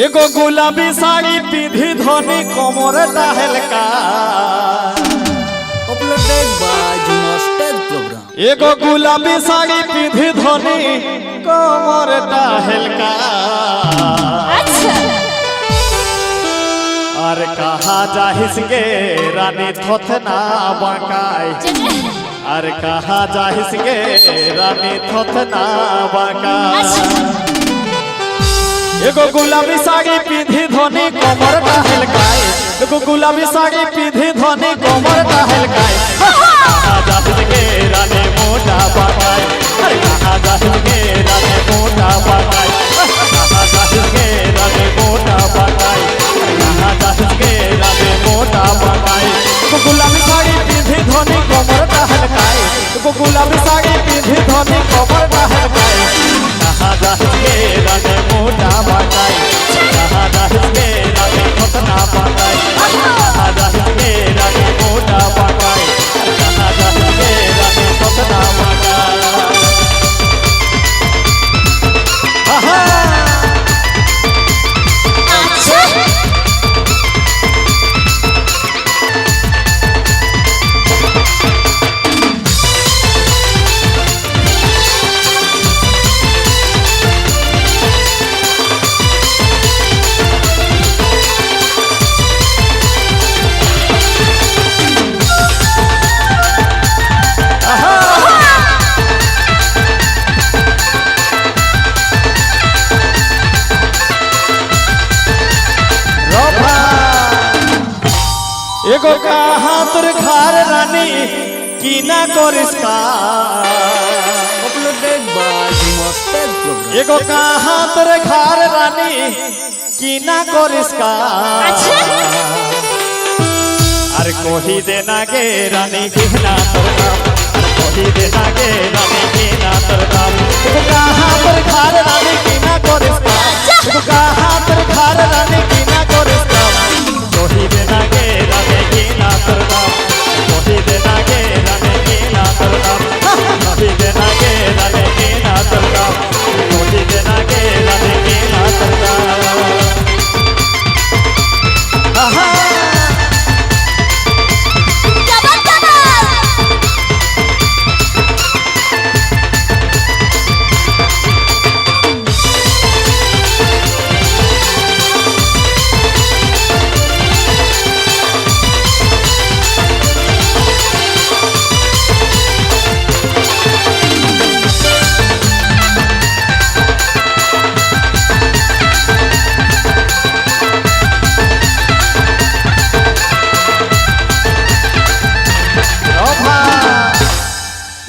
एगो गुलाबी साड़ी पीधी धोनी कोमरटा हल्का अपलोडेड बाय जुमा स्टेज प्रोग्राम। एगो गुलाबी साड़ी पीधी धोनी कोमरटा हल्का और कहा जाहिस गे रानी थोथना बाकाय और कहा जाहिस गे रानी थोथना बाकाय एगो गुलाबी साड़ी पीधी धोनी कोमरटा हल्काय एगो गुलाबी साड़ी पीधी धोनी कोमरटा हल्काय कहा जाहिस गे रानी मोटा बाकाय कहा जाहिस गे रानी मोटा बाकाय कहा जाहिस गे रानी मोटा बाकाय कहा जाहिस गे रानी मोटा बाकाय एगो गुलाबी साड़ी पीधी धोनी कोमरटा हल्काय एगो गुलाबी साड़ी पीधी धोनी कोमरटा हल्काय कहा जाहिस गे रानी मोटा बाकाय कहा जाहिस गे रानी खोतना बाकाय कहा जाहिस गे रानी मोटा बाकाय कहा जाहिस गे रानी खोतना बाकाय एगो कहा तुर घर रानी की ना करिस का अपलोडेड बाय जुमा स्टेज प्रोग्राम। एगो कहा तुर घर रानी की ना करिस का अरे कोही देना गे रानी की ना तरका कोही देना गे रानी की ना तरका एगो कहा तुर घर रानी की ना करिस का एगो कहा तुर घर रानी की ना करिस का कोही देना गे रानी की ना तरका कोही देना गे रानी की ना तरका कोही देना गे रानी की ना तरका कोही देना गे रानी की ना तरका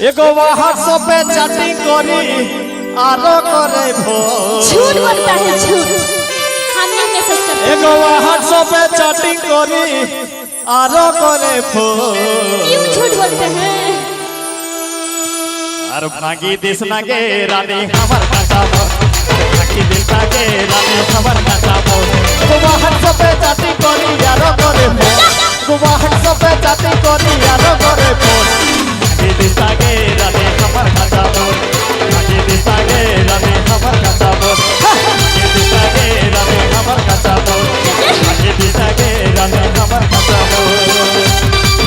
एगो व्हाट्सएप पे चैटिंग करी आरो करे फोन झूठ बोलता है झूठ हम नहीं मैसेज करते एगो व्हाट्सएप पे चैटिंग करी आरो करे फोन क्यों झूठ बोलते हैं अरे भागी दिस ना गे रानी हमर काटा मो भागी दिल का गे रानी हमर काटा मो एगो व्हाट्सएप पे चैटिंग करी आरो करे फोन एगो व्हाट्सएप पे चैटिंग करी आरो करे फोन भागी दिस ना गे रानी हमर काटा मो भागी दिस ना गे रानी हमर काटा मो भागी दिस ना गे रानी हमर काटा मो भागी दिस ना गे रानी हमर काटा मो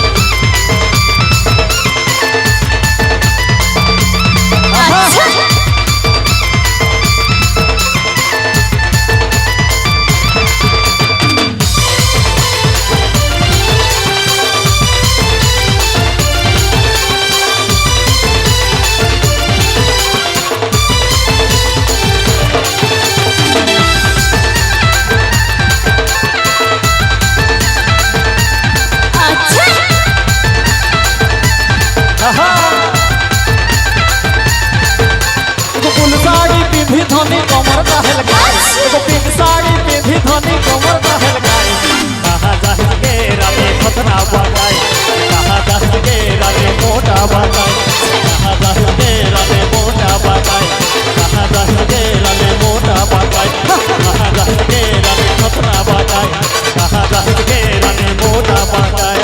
साड़ी पीधी धोनी कमर का हल्काई एगो पिंक साड़ी पीधी धोनी कमर का हल्काई कहा जाहिस गे रानी खोतना बाकाई कहा जाहिस गे रानी मोटा बाकाई कहा जाहिस गे रानी मोटा बाकाई कहा जाहिस गे रानी मोटा बाकाई कहा जाहिस गे रानी खोतना बाकाई कहा जाहिस गे रानी मोटा बाकाई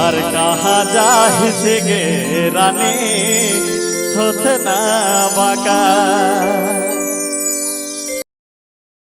और कहा जाहिस गे रानी थोथना बाका